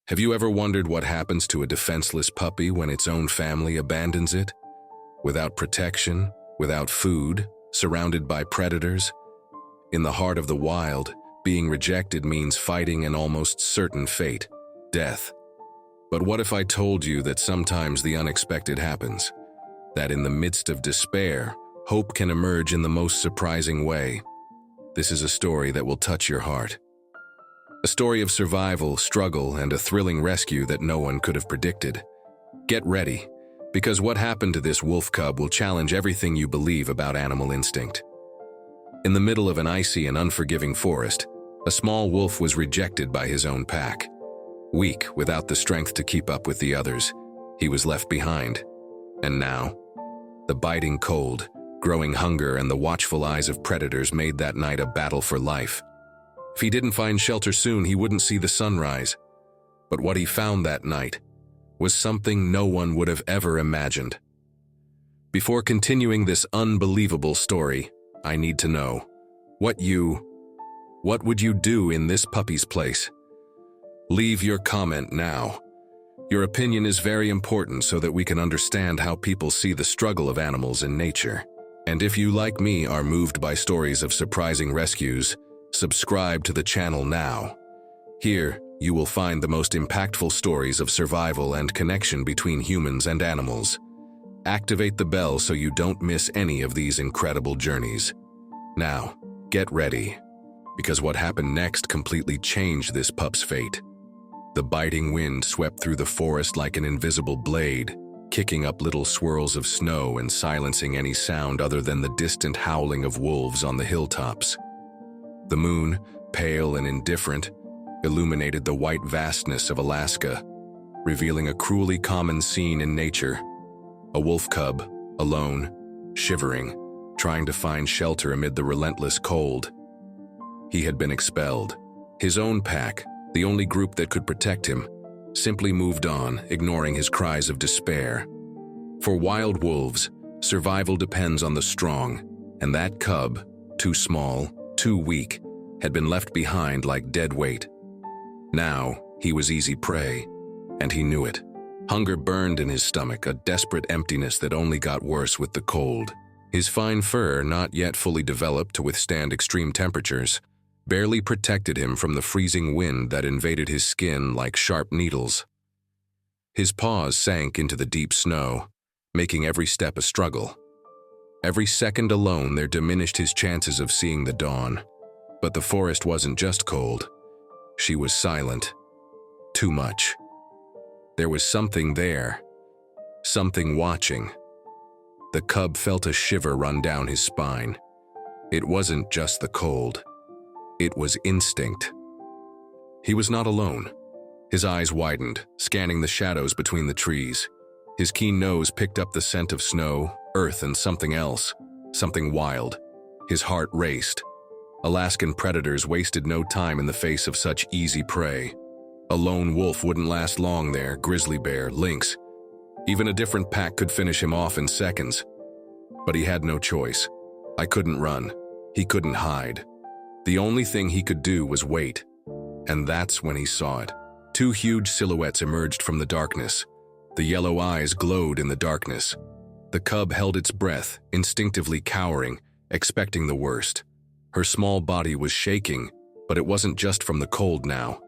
Have you ever wondered what happens to a defenseless puppy when its own family abandons it? Without protection, without food, surrounded by predators? In the heart of the wild, being rejected means fighting an almost certain fate, death. But what if I told you that sometimes the unexpected happens? That in the midst of despair, hope can emerge in the most surprising way. This is a story that will touch your heart. A story of survival, struggle, and a thrilling rescue that no one could have predicted. Get ready, because what happened to this wolf cub will challenge everything you believe about animal instinct. In the middle of an icy and unforgiving forest, a small wolf was rejected by his own pack. Weak, without the strength to keep up with the others, he was left behind. And now, the biting cold, growing hunger, and the watchful eyes of predators made that night a battle for life. If he didn't find shelter soon, he wouldn't see the sunrise. But what he found that night was something no one would have ever imagined. Before continuing this unbelievable story, I need to know, what would you do in this puppy's place? Leave your comment now. Your opinion is very important so that we can understand how people see the struggle of animals in nature. And if you, like me, are moved by stories of surprising rescues, subscribe to the channel now. Here, you will find the most impactful stories of survival and connection between humans and animals. Activate the bell so you don't miss any of these incredible journeys. Now, get ready, because what happened next completely changed this pup's fate. The biting wind swept through the forest like an invisible blade, kicking up little swirls of snow and silencing any sound other than the distant howling of wolves on the hilltops. The moon, pale and indifferent, illuminated the white vastness of Alaska, revealing a cruelly common scene in nature. A wolf cub, alone, shivering, trying to find shelter amid the relentless cold. He had been expelled. His own pack, the only group that could protect him, simply moved on, ignoring his cries of despair. For wild wolves, survival depends on the strong, and that cub, too small, too weak, had been left behind like dead weight. Now, he was easy prey, and he knew it. Hunger burned in his stomach, a desperate emptiness that only got worse with the cold. His fine fur, not yet fully developed to withstand extreme temperatures, barely protected him from the freezing wind that invaded his skin like sharp needles. His paws sank into the deep snow, making every step a struggle. Every second alone there diminished his chances of seeing the dawn. But the forest wasn't just cold. She was silent. Too much. There was something there. Something watching. The cub felt a shiver run down his spine. It wasn't just the cold. It was instinct. He was not alone. His eyes widened, scanning the shadows between the trees. His keen nose picked up the scent of snow, earth, and something else, something wild. His heart raced. Alaskan predators wasted no time in the face of such easy prey. A lone wolf wouldn't last long there, grizzly bear, lynx. Even a different pack could finish him off in seconds. But he had no choice. I couldn't run. He couldn't hide. The only thing he could do was wait. And that's when he saw it. Two huge silhouettes emerged from the darkness. The yellow eyes glowed in the darkness. The cub held its breath, instinctively cowering, expecting the worst. Her small body was shaking, but it wasn't just from the cold now.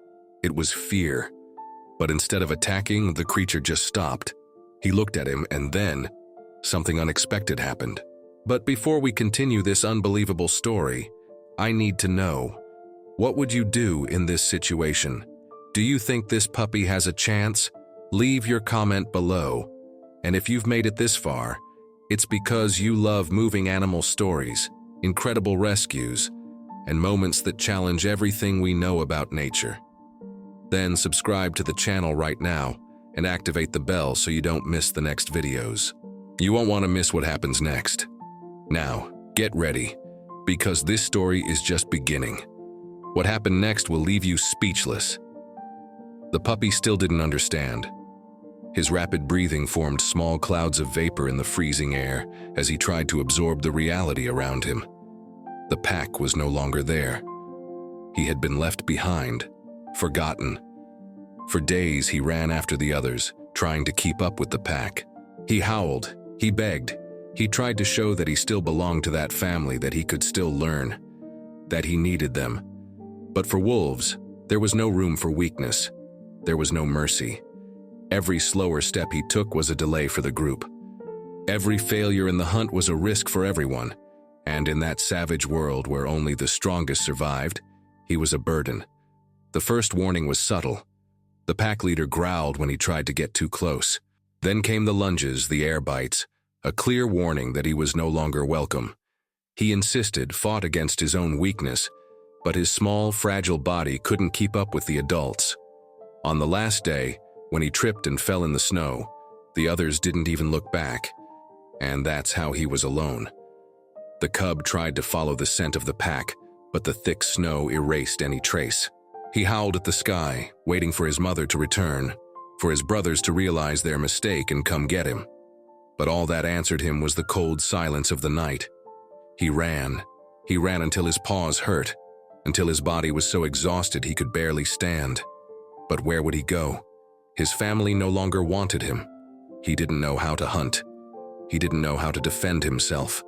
It was fear. But instead of attacking, the creature just stopped. He looked at him, and then something unexpected happened. But before we continue this unbelievable story, I need to know, what would you do in this situation? Do you think this puppy has a chance? Leave your comment below. And if you've made it this far, it's because you love moving animal stories, incredible rescues, and moments that challenge everything we know about nature. Then subscribe to the channel right now and activate the bell so you don't miss the next videos. You won't want to miss what happens next. Now, get ready, because this story is just beginning. What happened next will leave you speechless. The puppy still didn't understand. His rapid breathing formed small clouds of vapor in the freezing air as he tried to absorb the reality around him. The pack was no longer there. He had been left behind, forgotten. For days he ran after the others, trying to keep up with the pack. He howled, he begged, he tried to show that he still belonged to that family, that he could still learn, that he needed them. But for wolves, there was no room for weakness. There was no mercy. Every slower step he took was a delay for the group. Every failure in the hunt was a risk for everyone. And in that savage world where only the strongest survived, he was a burden. The first warning was subtle. The pack leader growled when he tried to get too close. Then came the lunges, the air bites, a clear warning that he was no longer welcome. He insisted, fought against his own weakness, but his small, fragile body couldn't keep up with the adults. On the last day, when he tripped and fell in the snow, the others didn't even look back. And that's how he was alone. The cub tried to follow the scent of the pack, but the thick snow erased any trace. He howled at the sky, waiting for his mother to return, for his brothers to realize their mistake and come get him. But all that answered him was the cold silence of the night. He ran until his paws hurt, until his body was so exhausted he could barely stand. But where would he go? His family no longer wanted him. He didn't know how to hunt. He didn't know how to defend himself.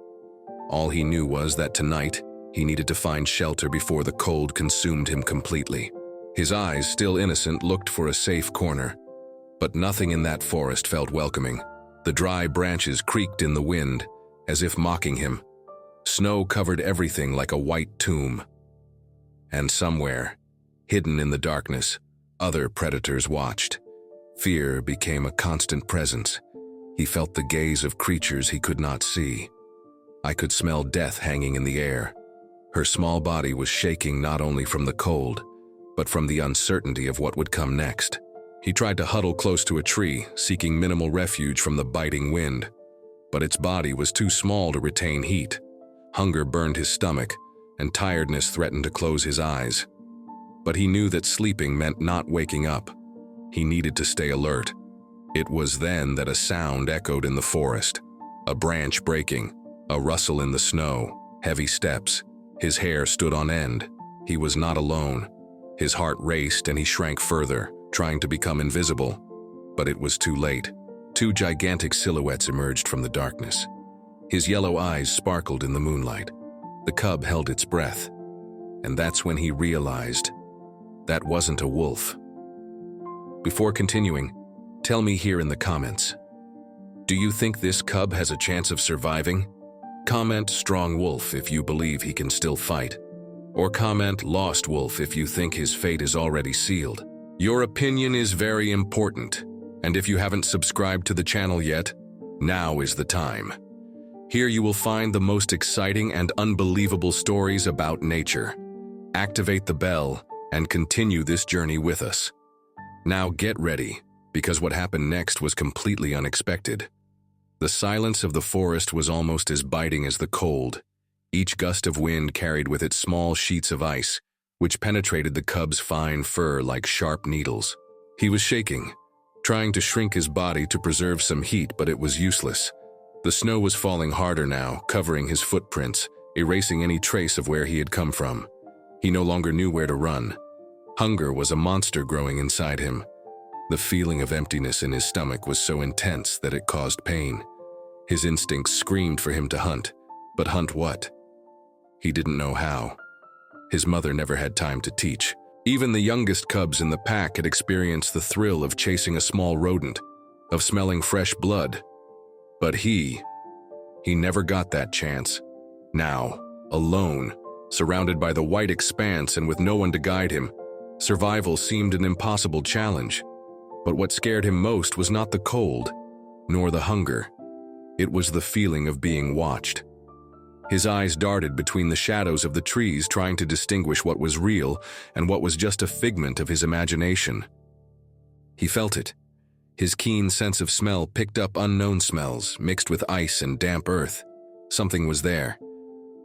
All he knew was that tonight, he needed to find shelter before the cold consumed him completely. His eyes, still innocent, looked for a safe corner. But nothing in that forest felt welcoming. The dry branches creaked in the wind, as if mocking him. Snow covered everything like a white tomb. And somewhere, hidden in the darkness, other predators watched. Fear became a constant presence. He felt the gaze of creatures he could not see. I could smell death hanging in the air. Her small body was shaking not only from the cold, but from the uncertainty of what would come next. He tried to huddle close to a tree, seeking minimal refuge from the biting wind. But its body was too small to retain heat. Hunger burned his stomach, and tiredness threatened to close his eyes. But he knew that sleeping meant not waking up. He needed to stay alert. It was then that a sound echoed in the forest. A branch breaking, a rustle in the snow, heavy steps. His hair stood on end. He was not alone. His heart raced and he shrank further, trying to become invisible. But it was too late. Two gigantic silhouettes emerged from the darkness. His yellow eyes sparkled in the moonlight. The cub held its breath. And that's when he realized that wasn't a wolf. Before continuing, tell me here in the comments, do you think this cub has a chance of surviving? Comment strong wolf if you believe he can still fight. Or comment lost wolf if you think his fate is already sealed. Your opinion is very important, and if you haven't subscribed to the channel yet, now is the time. Here you will find the most exciting and unbelievable stories about nature. Activate the bell and continue this journey with us. Now get ready, because what happened next was completely unexpected. The silence of the forest was almost as biting as the cold. Each gust of wind carried with it small sheets of ice, which penetrated the cub's fine fur like sharp needles. He was shaking, trying to shrink his body to preserve some heat, but it was useless. The snow was falling harder now, covering his footprints, erasing any trace of where he had come from. He no longer knew where to run. Hunger was a monster growing inside him. The feeling of emptiness in his stomach was so intense that it caused pain. His instincts screamed for him to hunt, but hunt what? He didn't know how. His mother never had time to teach. Even the youngest cubs in the pack had experienced the thrill of chasing a small rodent, of smelling fresh blood. But he never got that chance. Now, alone, surrounded by the white expanse and with no one to guide him, survival seemed an impossible challenge. But what scared him most was not the cold, nor the hunger. It was the feeling of being watched. His eyes darted between the shadows of the trees, trying to distinguish what was real and what was just a figment of his imagination. He felt it. His keen sense of smell picked up unknown smells, mixed with ice and damp earth. Something was there,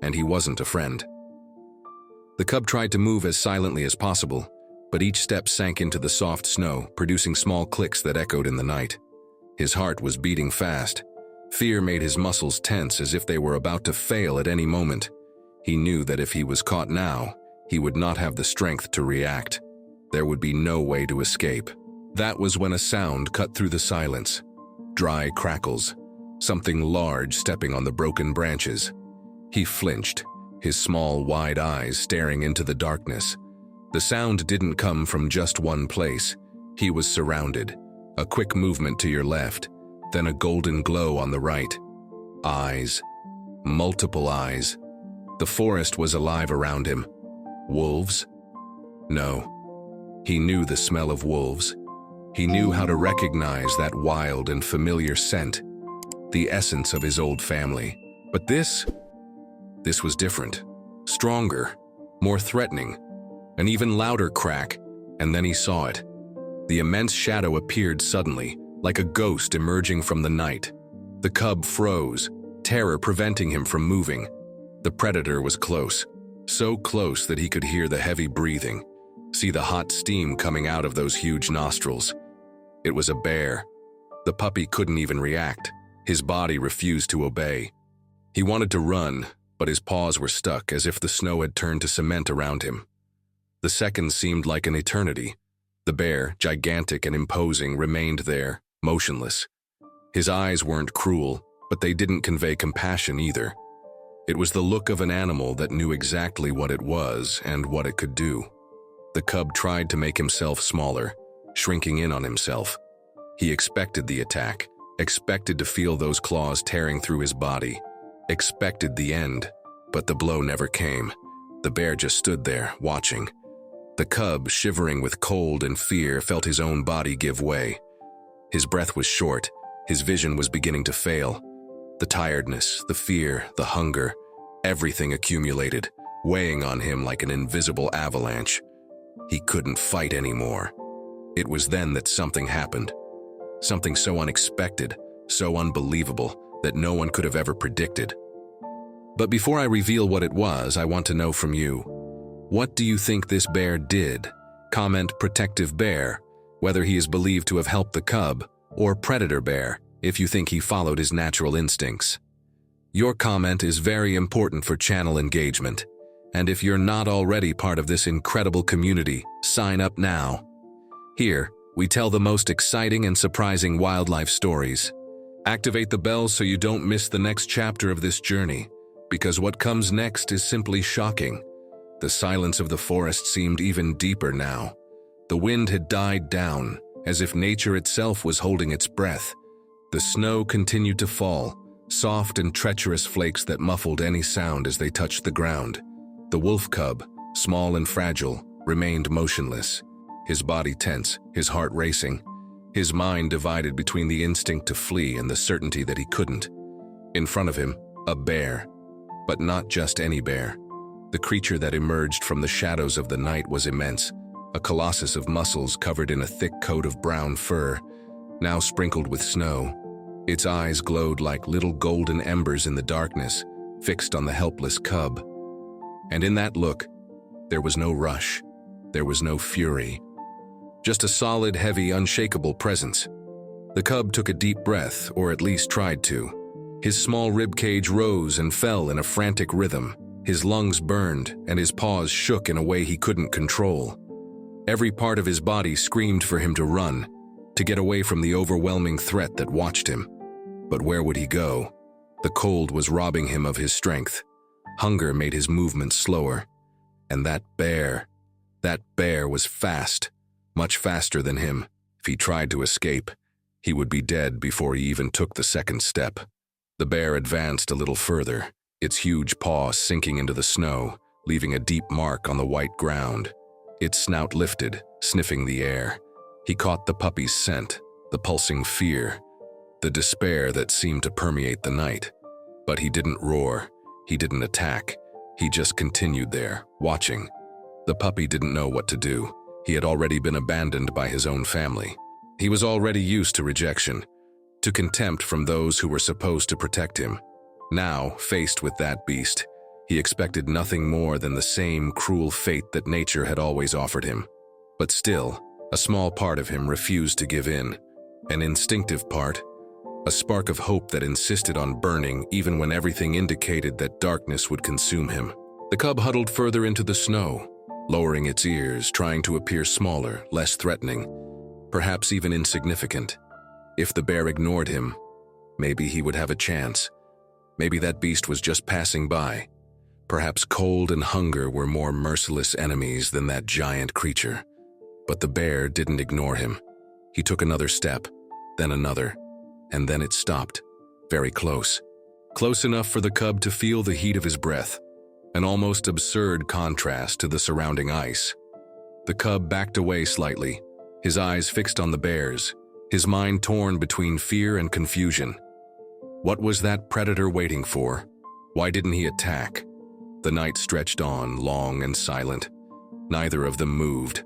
and he wasn't a friend. The cub tried to move as silently as possible, but each step sank into the soft snow, producing small clicks that echoed in the night. His heart was beating fast. Fear made his muscles tense as if they were about to fail at any moment. He knew that if he was caught now, he would not have the strength to react. There would be no way to escape. That was when a sound cut through the silence. Dry crackles, something large stepping on the broken branches. He flinched, his small, wide eyes staring into the darkness. The sound didn't come from just one place. He was surrounded. A quick movement to your left, then a golden glow on the right. Eyes. Multiple eyes. The forest was alive around him. Wolves? No. He knew the smell of wolves. He knew how to recognize that wild and familiar scent, the essence of his old family. But this was different. Stronger, more threatening. An even louder crack, and then he saw it. The immense shadow appeared suddenly, like a ghost emerging from the night. The cub froze, terror preventing him from moving. The predator was close, so close that he could hear the heavy breathing, see the hot steam coming out of those huge nostrils. It was a bear. The puppy couldn't even react. His body refused to obey. He wanted to run, but his paws were stuck as if the snow had turned to cement around him. The seconds seemed like an eternity. The bear, gigantic and imposing, remained there, motionless. His eyes weren't cruel, but they didn't convey compassion either. It was the look of an animal that knew exactly what it was and what it could do. The cub tried to make himself smaller, shrinking in on himself. He expected the attack, expected to feel those claws tearing through his body, expected the end, but the blow never came. The bear just stood there, watching. The cub, shivering with cold and fear, felt his own body give way. His breath was short, his vision was beginning to fail. The tiredness, the fear, the hunger, everything accumulated, weighing on him like an invisible avalanche. He couldn't fight anymore. It was then that something happened. Something so unexpected, so unbelievable, that no one could have ever predicted. But before I reveal what it was, I want to know from you. What do you think this bear did? Comment protective bear, whether he is believed to have helped the cub, or predator bear, if you think he followed his natural instincts. Your comment is very important for channel engagement, and if you're not already part of this incredible community, sign up now. Here, we tell the most exciting and surprising wildlife stories. Activate the bell so you don't miss the next chapter of this journey, because what comes next is simply shocking. The silence of the forest seemed even deeper now. The wind had died down, as if nature itself was holding its breath. The snow continued to fall, soft and treacherous flakes that muffled any sound as they touched the ground. The wolf cub, small and fragile, remained motionless, his body tense, his heart racing, his mind divided between the instinct to flee and the certainty that he couldn't. In front of him, a bear. But not just any bear. The creature that emerged from the shadows of the night was immense, a colossus of muscles covered in a thick coat of brown fur, now sprinkled with snow. Its eyes glowed like little golden embers in the darkness, fixed on the helpless cub. And in that look, there was no rush, there was no fury. Just a solid, heavy, unshakable presence. The cub took a deep breath, or at least tried to. His small rib cage rose and fell in a frantic rhythm. His lungs burned, and his paws shook in a way he couldn't control. Every part of his body screamed for him to run, to get away from the overwhelming threat that watched him. But where would he go? The cold was robbing him of his strength. Hunger made his movements slower. And that bear was fast, much faster than him. If he tried to escape, he would be dead before he even took the second step. The bear advanced a little further, its huge paw sinking into the snow, leaving a deep mark on the white ground. Its snout lifted, sniffing the air. He caught the puppy's scent, the pulsing fear, the despair that seemed to permeate the night. But he didn't roar, he didn't attack, he just continued there, watching. The puppy didn't know what to do. He had already been abandoned by his own family. He was already used to rejection, to contempt from those who were supposed to protect him. Now, faced with that beast, he expected nothing more than the same cruel fate that nature had always offered him. But still, a small part of him refused to give in, an instinctive part, a spark of hope that insisted on burning even when everything indicated that darkness would consume him. The cub huddled further into the snow, lowering its ears, trying to appear smaller, less threatening. perhaps even insignificant. If the bear ignored him, maybe he would have a chance. Maybe that beast was just passing by. Perhaps cold and hunger were more merciless enemies than that giant creature. But the bear didn't ignore him. He took another step, then another, and then it stopped, very close. Close enough for the cub to feel the heat of his breath, an almost absurd contrast to the surrounding ice. The cub backed away slightly, his eyes fixed on the bears, his mind torn between fear and confusion. What was that predator waiting for? Why didn't he attack? The night stretched on, long and silent. Neither of them moved.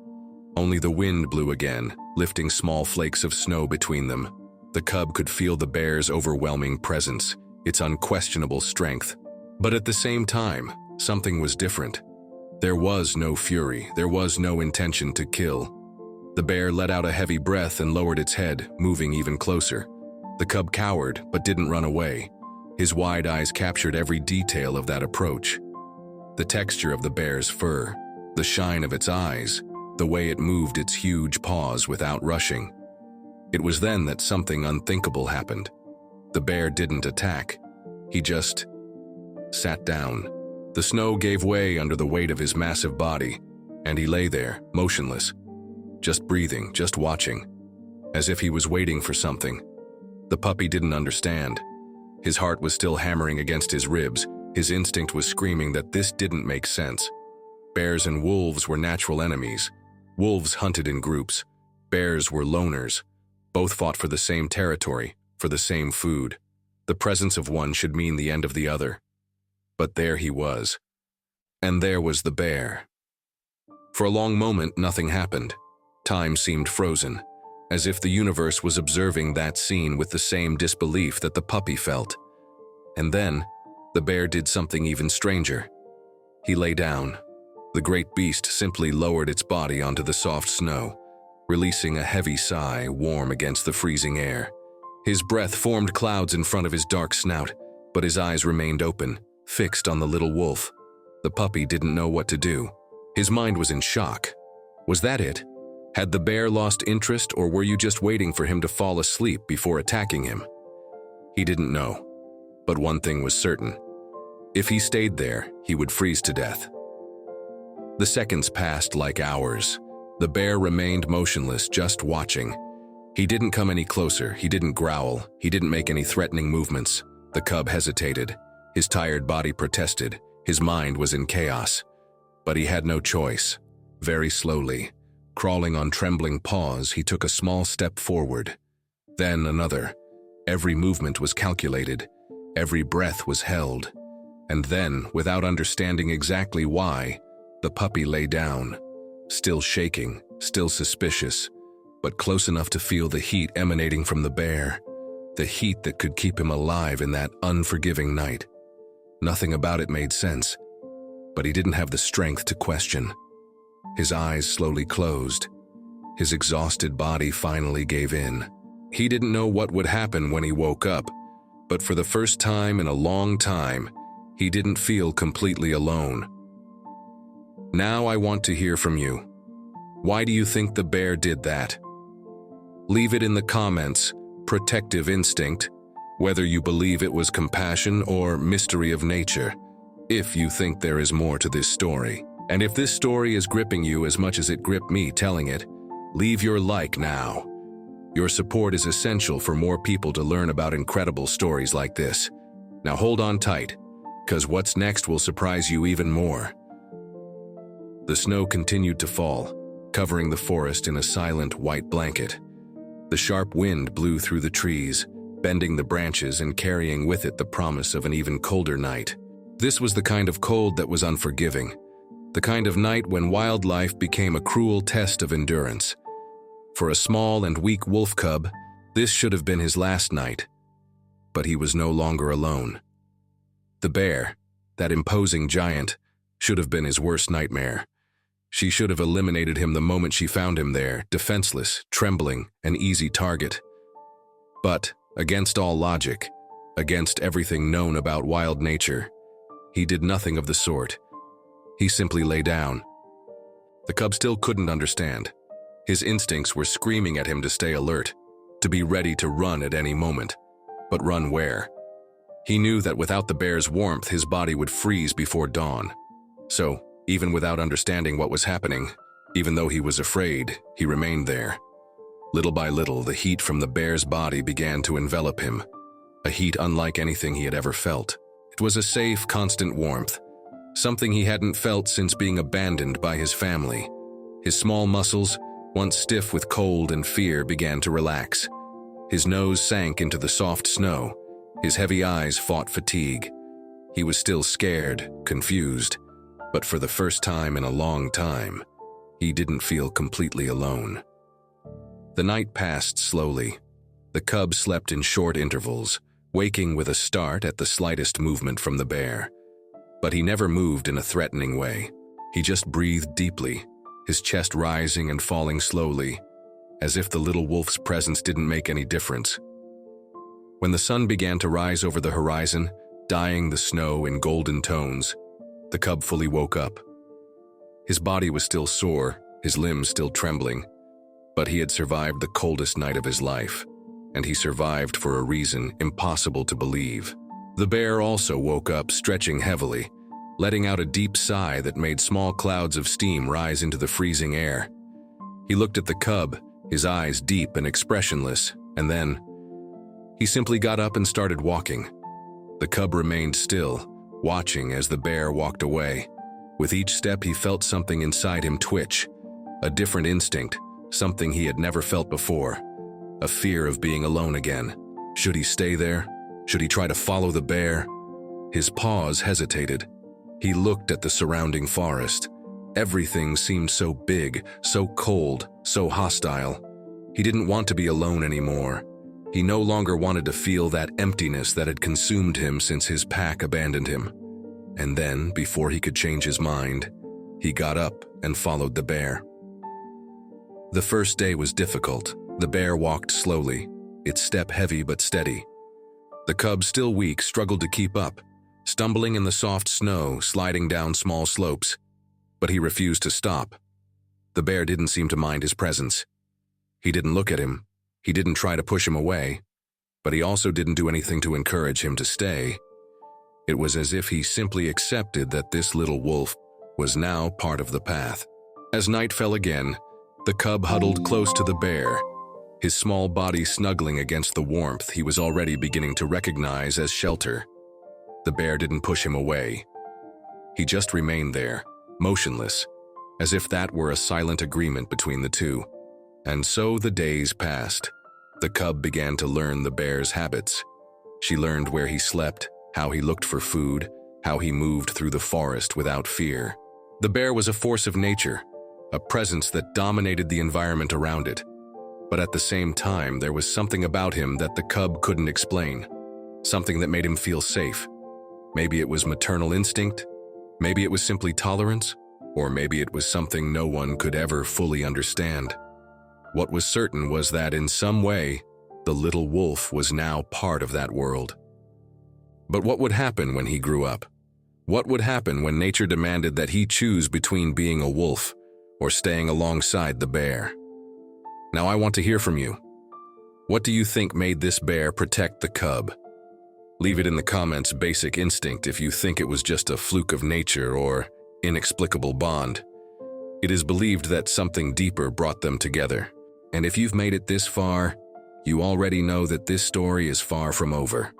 Only the wind blew again, lifting small flakes of snow between them. The cub could feel the bear's overwhelming presence, its unquestionable strength. But at the same time, something was different. There was no fury, there was no intention to kill. The bear let out a heavy breath and lowered its head, moving even closer. The cub cowered, but didn't run away. His wide eyes captured every detail of that approach. The texture of the bear's fur, the shine of its eyes, the way it moved its huge paws without rushing. It was then that something unthinkable happened. The bear didn't attack. He just sat down. The snow gave way under the weight of his massive body, and he lay there, motionless, just breathing, just watching, as if he was waiting for something. The puppy didn't understand. His heart was still hammering against his ribs. His instinct was screaming that this didn't make sense. Bears and wolves were natural enemies. Wolves hunted in groups. Bears were loners. Both fought for the same territory, for the same food. The presence of one should mean the end of the other. But there he was. And there was the bear. For a long moment, nothing happened. Time seemed frozen, as if the universe was observing that scene with the same disbelief that the puppy felt. And then, the bear did something even stranger. He lay down. The great beast simply lowered its body onto the soft snow, releasing a heavy sigh warm against the freezing air. His breath formed clouds in front of his dark snout, but his eyes remained open, fixed on the little wolf. The puppy didn't know what to do. His mind was in shock. Was that it? Had the bear lost interest, or were you just waiting for him to fall asleep before attacking him? He didn't know. But one thing was certain. If he stayed there, he would freeze to death. The seconds passed like hours. The bear remained motionless, just watching. He didn't come any closer, he didn't growl, he didn't make any threatening movements. The cub hesitated. His tired body protested. His mind was in chaos. But he had no choice. Very slowly, crawling on trembling paws, he took a small step forward. Then another. Every movement was calculated. Every breath was held. And then, without understanding exactly why, the puppy lay down, still shaking, still suspicious, but close enough to feel the heat emanating from the bear, the heat that could keep him alive in that unforgiving night. Nothing about it made sense, but he didn't have the strength to question. His eyes slowly closed. His exhausted body finally gave in. He didn't know what would happen when he woke up, but for the first time in a long time, he didn't feel completely alone. Now I want to hear from you. Why do you think the bear did that? Leave it in the comments, protective instinct, whether you believe it was compassion or mystery of nature, if you think there is more to this story. And if this story is gripping you as much as it gripped me telling it, leave your like now. Your support is essential for more people to learn about incredible stories like this. Now hold on tight, because what's next will surprise you even more. The snow continued to fall, covering the forest in a silent white blanket. The sharp wind blew through the trees, bending the branches and carrying with it the promise of an even colder night. This was the kind of cold that was unforgiving, the kind of night when wildlife became a cruel test of endurance. For a small and weak wolf cub, this should have been his last night. But he was no longer alone. The bear, that imposing giant, should have been his worst nightmare. She should have eliminated him the moment she found him there, defenseless, trembling, an easy target. But, against all logic, against everything known about wild nature, he did nothing of the sort. He simply lay down. The cub still couldn't understand. His instincts were screaming at him to stay alert, to be ready to run at any moment. But run where? He knew that without the bear's warmth, his body would freeze before dawn. So, even without understanding what was happening, even though he was afraid, he remained there. Little by little, the heat from the bear's body began to envelop him, a heat unlike anything he had ever felt. It was a safe, constant warmth, something he hadn't felt since being abandoned by his family. His small muscles, once stiff with cold and fear, began to relax. His nose sank into the soft snow. His heavy eyes fought fatigue. He was still scared, confused, but for the first time in a long time, he didn't feel completely alone. The night passed slowly. The cub slept in short intervals, waking with a start at the slightest movement from the bear. But he never moved in a threatening way. He just breathed deeply, his chest rising and falling slowly, as if the little wolf's presence didn't make any difference. When the sun began to rise over the horizon, dyeing the snow in golden tones, the cub fully woke up. His body was still sore, his limbs still trembling, but he had survived the coldest night of his life, and he survived for a reason impossible to believe. The bear also woke up, stretching heavily, letting out a deep sigh that made small clouds of steam rise into the freezing air. He looked at the cub, his eyes deep and expressionless, and then he simply got up and started walking. The cub remained still, watching as the bear walked away. With each step, he felt something inside him twitch, a different instinct, something he had never felt before, a fear of being alone again. Should he stay there? Should he try to follow the bear? His paws hesitated. He looked at the surrounding forest. Everything seemed so big, so cold, so hostile. He didn't want to be alone anymore. He no longer wanted to feel that emptiness that had consumed him since his pack abandoned him. And then, before he could change his mind, he got up and followed the bear. The first day was difficult. The bear walked slowly, its step heavy but steady. The cub, still weak, struggled to keep up, stumbling in the soft snow, sliding down small slopes. But he refused to stop. The bear didn't seem to mind his presence. He didn't look at him. He didn't try to push him away, but he also didn't do anything to encourage him to stay. It was as if he simply accepted that this little wolf was now part of the path. As night fell again, the cub huddled close to the bear, his small body snuggling against the warmth he was already beginning to recognize as shelter. The bear didn't push him away. He just remained there, motionless, as if that were a silent agreement between the two. And so the days passed. The cub began to learn the bear's habits. She learned where he slept, how he looked for food, how he moved through the forest without fear. The bear was a force of nature, a presence that dominated the environment around it. But at the same time, there was something about him that the cub couldn't explain, something that made him feel safe. Maybe it was maternal instinct, maybe it was simply tolerance, or maybe it was something no one could ever fully understand. What was certain was that in some way, the little wolf was now part of that world. But what would happen when he grew up? What would happen when nature demanded that he choose between being a wolf or staying alongside the bear? Now I want to hear from you. What do you think made this bear protect the cub? Leave it in the comments. Basic instinct if you think it was just a fluke of nature or inexplicable bond. It is believed that something deeper brought them together. And if you've made it this far, you already know that this story is far from over.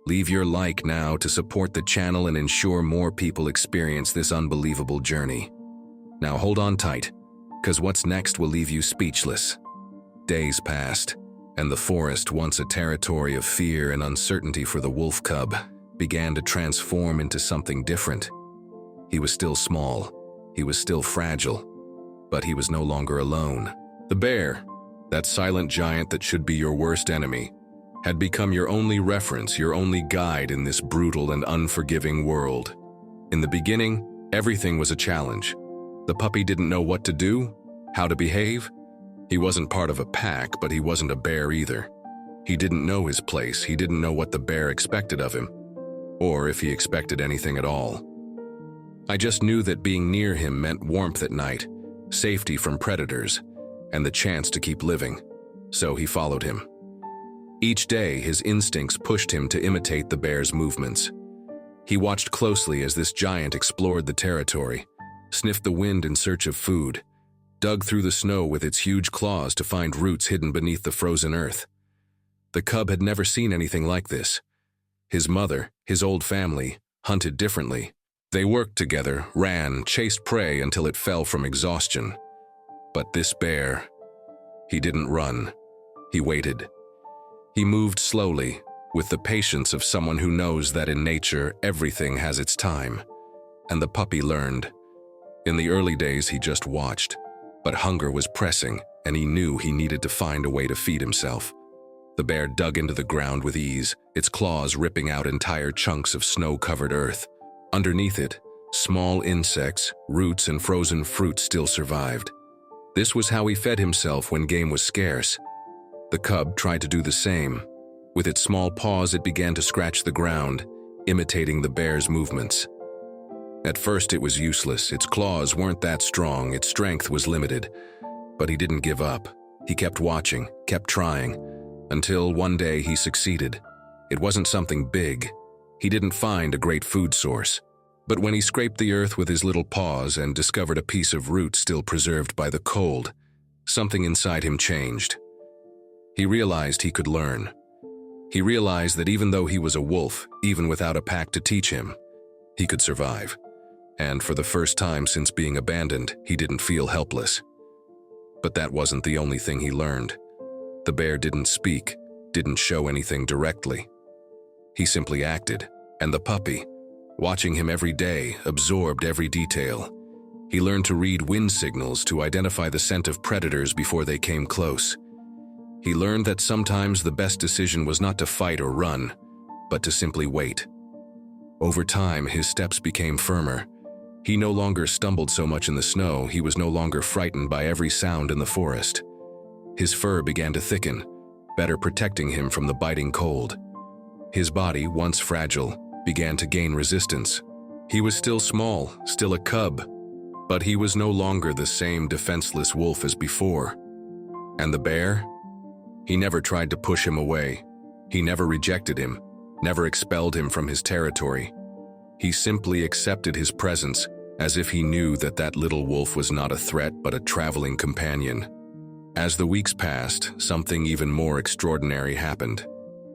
Leave your like now to support the channel and ensure more people experience this unbelievable journey. Now hold on tight, because what's next will leave you speechless. Days passed, and the forest, once a territory of fear and uncertainty for the wolf cub, began to transform into something different. He was still small, he was still fragile, but he was no longer alone. The bear, that silent giant that should be your worst enemy, had become your only reference, your only guide in this brutal and unforgiving world. In the beginning, everything was a challenge. The puppy didn't know what to do, how to behave. He wasn't part of a pack, but he wasn't a bear either. He didn't know his place, he didn't know what the bear expected of him, or if he expected anything at all. I just knew that being near him meant warmth at night, safety from predators, and the chance to keep living. So he followed him. Each day, his instincts pushed him to imitate the bear's movements. He watched closely as this giant explored the territory, sniffed the wind in search of food, dug through the snow with its huge claws to find roots hidden beneath the frozen earth. The cub had never seen anything like this. His mother, his old family, hunted differently. They worked together, ran, chased prey until it fell from exhaustion. But this bear, he didn't run. He waited. He moved slowly, with the patience of someone who knows that in nature everything has its time. And the puppy learned. In the early days he just watched, but hunger was pressing and he knew he needed to find a way to feed himself. The bear dug into the ground with ease, its claws ripping out entire chunks of snow-covered earth. Underneath it, small insects, roots, and frozen fruit still survived. This was how he fed himself when game was scarce. The cub tried to do the same. With its small paws, it began to scratch the ground, imitating the bear's movements. At first, it was useless. Its claws weren't that strong, its strength was limited. But he didn't give up. He kept watching, kept trying, until one day he succeeded. It wasn't something big. He didn't find a great food source. But when he scraped the earth with his little paws and discovered a piece of root still preserved by the cold, something inside him changed. He realized he could learn. He realized that even though he was a wolf, even without a pack to teach him, he could survive. And for the first time since being abandoned, he didn't feel helpless. But that wasn't the only thing he learned. The bear didn't speak, didn't show anything directly. He simply acted, and the puppy, watching him every day, absorbed every detail. He learned to read wind signals to identify the scent of predators before they came close. He learned that sometimes the best decision was not to fight or run, but to simply wait. Over time, his steps became firmer. He no longer stumbled so much in the snow, he was no longer frightened by every sound in the forest. His fur began to thicken, better protecting him from the biting cold. His body, once fragile, began to gain resistance. He was still small, still a cub, but he was no longer the same defenseless wolf as before. And the bear? He never tried to push him away. He never rejected him, never expelled him from his territory. He simply accepted his presence, as if he knew that that little wolf was not a threat but a traveling companion. As the weeks passed, something even more extraordinary happened.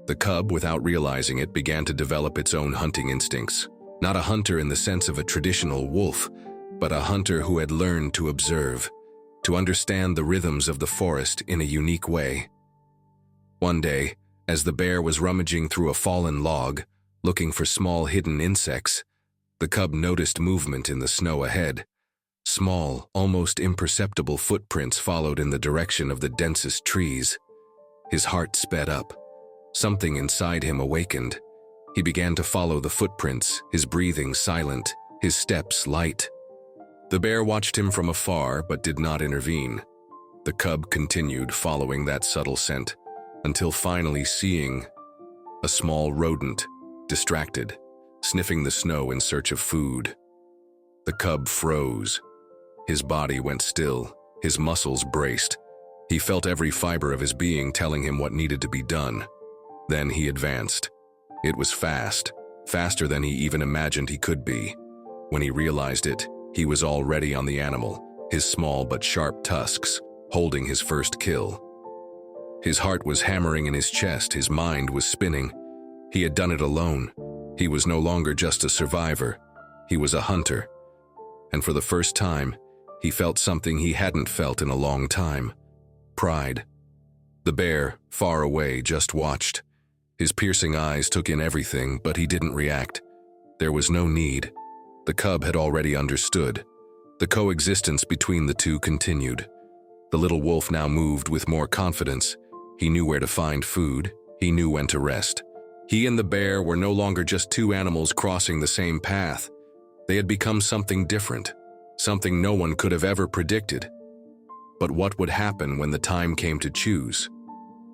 The cub, without realizing it, began to develop its own hunting instincts. Not a hunter in the sense of a traditional wolf, but a hunter who had learned to observe, to understand the rhythms of the forest in a unique way. One day, as the bear was rummaging through a fallen log, looking for small hidden insects, the cub noticed movement in the snow ahead. Small, almost imperceptible footprints followed in the direction of the densest trees. His heart sped up. Something inside him awakened. He began to follow the footprints, his breathing silent, his steps light. The bear watched him from afar but did not intervene. The cub continued following that subtle scent, until finally seeing a small rodent, distracted, sniffing the snow in search of food. The cub froze. His body went still, his muscles braced. He felt every fiber of his being telling him what needed to be done. Then he advanced. It was fast, faster than he even imagined he could be. When he realized it, he was already on the animal, his small but sharp tusks, holding his first kill. His heart was hammering in his chest, his mind was spinning. He had done it alone. He was no longer just a survivor. He was a hunter. And for the first time, he felt something he hadn't felt in a long time. Pride. The bear, far away, just watched. His piercing eyes took in everything, but he didn't react. There was no need. The cub had already understood. The coexistence between the two continued. The little wolf now moved with more confidence. He knew where to find food. He knew when to rest. He and the bear were no longer just two animals crossing the same path. They had become something different, something no one could have ever predicted. But what would happen when the time came to choose?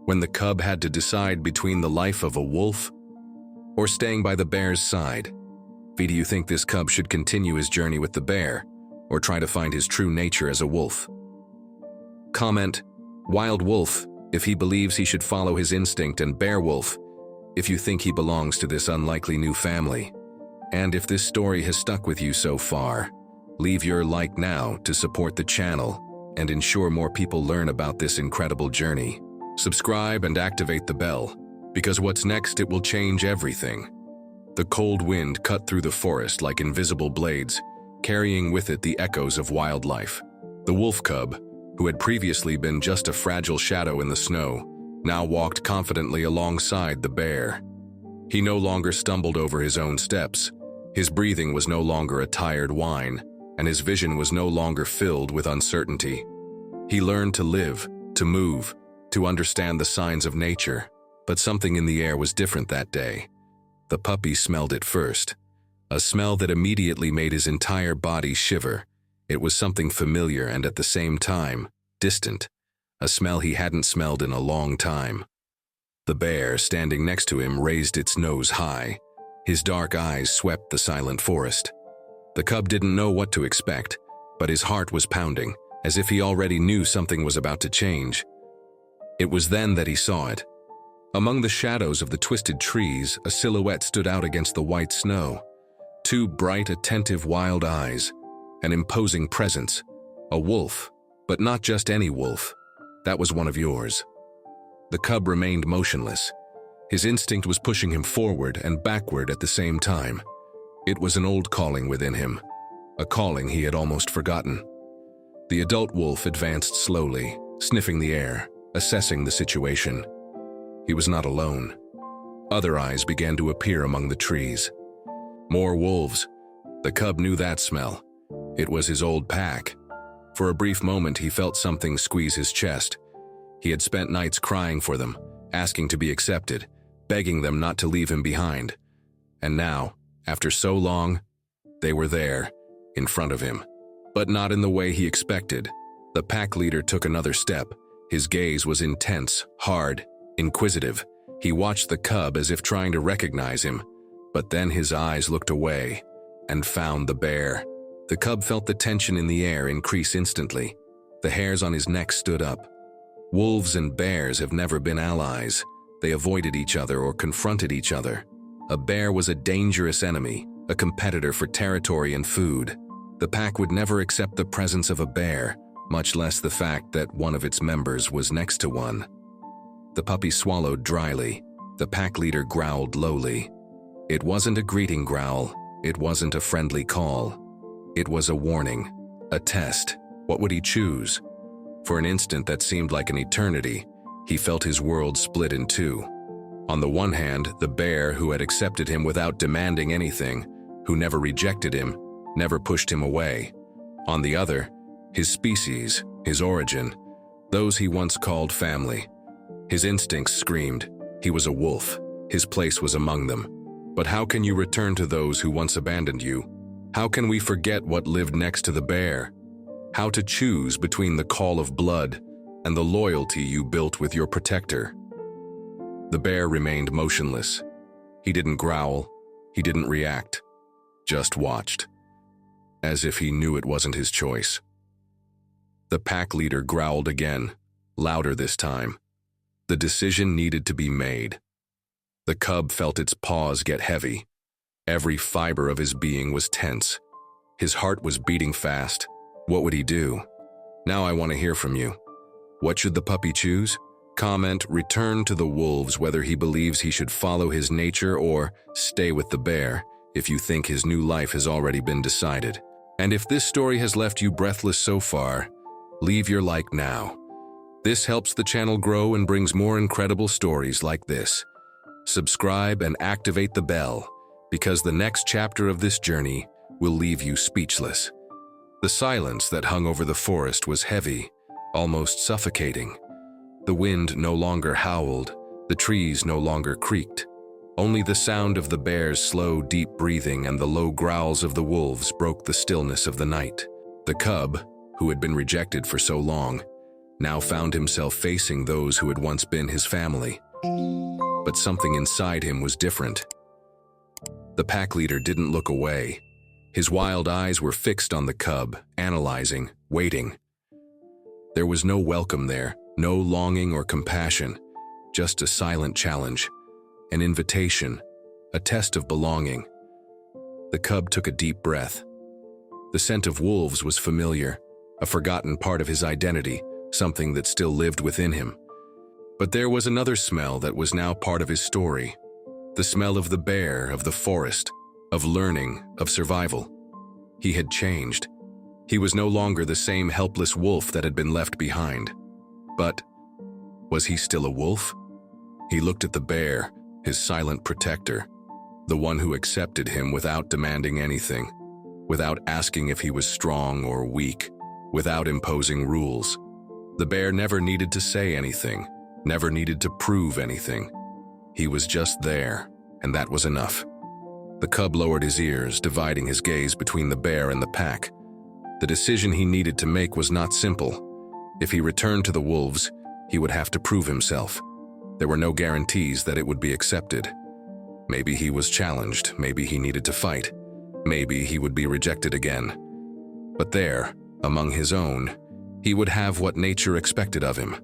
When the cub had to decide between the life of a wolf or staying by the bear's side? Do you think this cub should continue his journey with the bear or try to find his true nature as a wolf? Comment, wild wolf, if he believes he should follow his instinct, and bear wolf, if you think he belongs to this unlikely new family. And if this story has stuck with you so far, leave your like now to support the channel and ensure more people learn about this incredible journey. Subscribe and activate the bell, because what's next, it will change everything. The cold wind cut through the forest like invisible blades, carrying with it the echoes of wildlife. The wolf cub, who had previously been just a fragile shadow in the snow, now walked confidently alongside the bear. He no longer stumbled over his own steps, his breathing was no longer a tired whine, and his vision was no longer filled with uncertainty. He learned to live, to move, to understand the signs of nature, but something in the air was different that day. The puppy smelled it first, a smell that immediately made his entire body shiver. It was something familiar and at the same time, distant, a smell he hadn't smelled in a long time. The bear, standing next to him, raised its nose high. His dark eyes swept the silent forest. The cub didn't know what to expect, but his heart was pounding, as if he already knew something was about to change. It was then that he saw it. Among the shadows of the twisted trees, a silhouette stood out against the white snow. Two bright, attentive, wild eyes, an imposing presence, a wolf, but not just any wolf. That was one of yours. The cub remained motionless. His instinct was pushing him forward and backward at the same time. It was an old calling within him, a calling he had almost forgotten. The adult wolf advanced slowly, sniffing the air, assessing the situation. He was not alone. Other eyes began to appear among the trees. More wolves. The cub knew that smell. It was his old pack. For a brief moment, he felt something squeeze his chest. He had spent nights crying for them, asking to be accepted, begging them not to leave him behind. And now, after so long, they were there, in front of him. But not in the way he expected. The pack leader took another step. His gaze was intense, hard, inquisitive. He watched the cub as if trying to recognize him, but then his eyes looked away and found the bear. The cub felt the tension in the air increase instantly. The hairs on his neck stood up. Wolves and bears have never been allies. They avoided each other or confronted each other. A bear was a dangerous enemy, a competitor for territory and food. The pack would never accept the presence of a bear, much less the fact that one of its members was next to one. The puppy swallowed dryly. The pack leader growled lowly. It wasn't a greeting growl. It wasn't a friendly call. It was a warning, a test. What would he choose? For an instant that seemed like an eternity, he felt his world split in two. On the one hand, the bear who had accepted him without demanding anything, who never rejected him, never pushed him away. On the other, his species, his origin, those he once called family. His instincts screamed, he was a wolf, his place was among them. But how can you return to those who once abandoned you? How can we forget what lived next to the bear? How to choose between the call of blood and the loyalty you built with your protector? The bear remained motionless. He didn't growl, he didn't react, just watched, as if he knew it wasn't his choice. The pack leader growled again, louder this time. The decision needed to be made. The cub felt its paws get heavy. Every fiber of his being was tense. His heart was beating fast. What would he do? Now I want to hear from you. What should the puppy choose? Comment, return to the wolves whether he believes he should follow his nature or stay with the bear if you think his new life has already been decided. And if this story has left you breathless so far, leave your like now. This helps the channel grow and brings more incredible stories like this. Subscribe and activate the bell, because the next chapter of this journey will leave you speechless. The silence that hung over the forest was heavy, almost suffocating. The wind no longer howled, the trees no longer creaked. Only the sound of the bear's slow, deep breathing and the low growls of the wolves broke the stillness of the night. The cub, who had been rejected for so long, now found himself facing those who had once been his family. But something inside him was different. The pack leader didn't look away. His wild eyes were fixed on the cub, analyzing, waiting. There was no welcome there, no longing or compassion, just a silent challenge, an invitation, a test of belonging. The cub took a deep breath. The scent of wolves was familiar, a forgotten part of his identity, something that still lived within him. But there was another smell that was now part of his story. The smell of the bear, of the forest, of learning, of survival. He had changed. He was no longer the same helpless wolf that had been left behind. But was he still a wolf? He looked at the bear, his silent protector, the one who accepted him without demanding anything, without asking if he was strong or weak, without imposing rules. The bear never needed to say anything, never needed to prove anything. He was just there, and that was enough. The cub lowered his ears, dividing his gaze between the bear and the pack. The decision he needed to make was not simple. If he returned to the wolves, he would have to prove himself. There were no guarantees that it would be accepted. Maybe he was challenged, maybe he needed to fight, maybe he would be rejected again. But there, among his own, he would have what nature expected of him: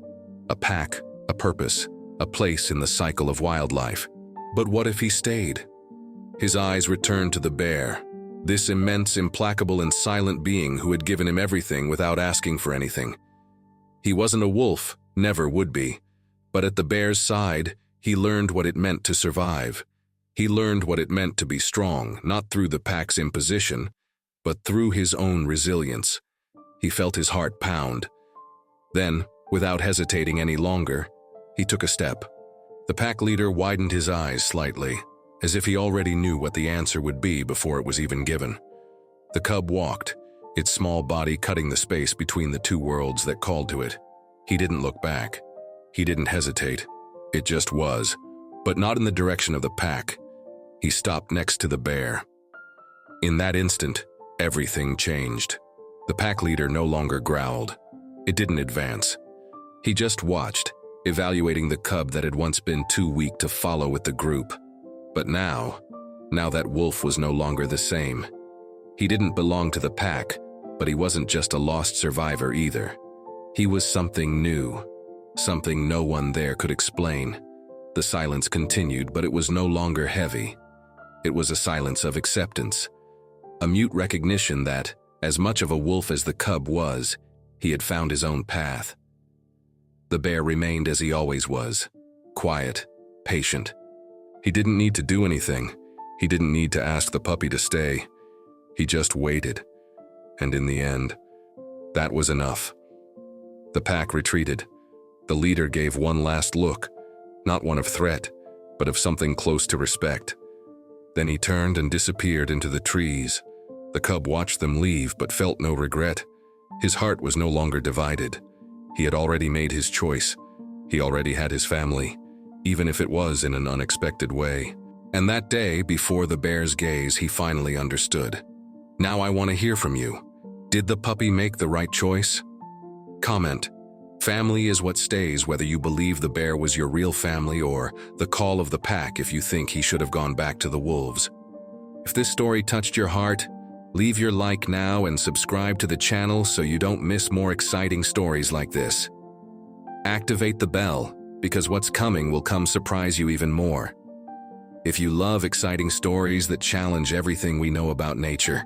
a pack, a purpose, a place in the cycle of wildlife. But what if he stayed? His eyes returned to the bear, this immense, implacable, and silent being who had given him everything without asking for anything. He wasn't a wolf, never would be, but at the bear's side, he learned what it meant to survive. He learned what it meant to be strong, not through the pack's imposition, but through his own resilience. He felt his heart pound. Then, without hesitating any longer, he took a step. The pack leader widened his eyes slightly, as if he already knew what the answer would be before it was even given. The cub walked, its small body cutting the space between the two worlds that called to it. He didn't look back. He didn't hesitate. It just was, but not in the direction of the pack. He stopped next to the bear. In that instant, everything changed. The pack leader no longer growled. It didn't advance. He just watched, evaluating the cub that had once been too weak to follow with the group. But now that wolf was no longer the same. He didn't belong to the pack, but he wasn't just a lost survivor either. He was something new, something no one there could explain. The silence continued, but it was no longer heavy. It was a silence of acceptance, a mute recognition that, as much of a wolf as the cub was, he had found his own path. The bear remained as he always was, quiet, patient. He didn't need to do anything. He didn't need to ask the puppy to stay. He just waited. And in the end, that was enough. The pack retreated. The leader gave one last look, not one of threat, but of something close to respect. Then he turned and disappeared into the trees. The cub watched them leave, but felt no regret. His heart was no longer divided. He had already made his choice. He already had his family, even if it was in an unexpected way. And that day, before the bear's gaze, he finally understood. Now I want to hear from you. Did the puppy make the right choice? Comment. Family is what stays, whether you believe the bear was your real family or the call of the pack if you think he should have gone back to the wolves. If this story touched your heart, leave your like now and subscribe to the channel so you don't miss more exciting stories like this. Activate the bell, because what's coming will come surprise you even more. If you love exciting stories that challenge everything we know about nature,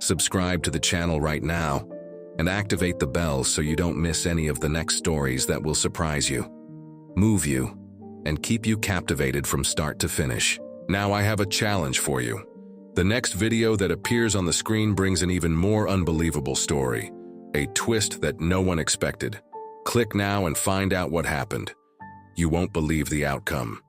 subscribe to the channel right now and activate the bell so you don't miss any of the next stories that will surprise you, move you, and keep you captivated from start to finish. Now I have a challenge for you. The next video that appears on the screen brings an even more unbelievable story, a twist that no one expected. Click now and find out what happened. You won't believe the outcome.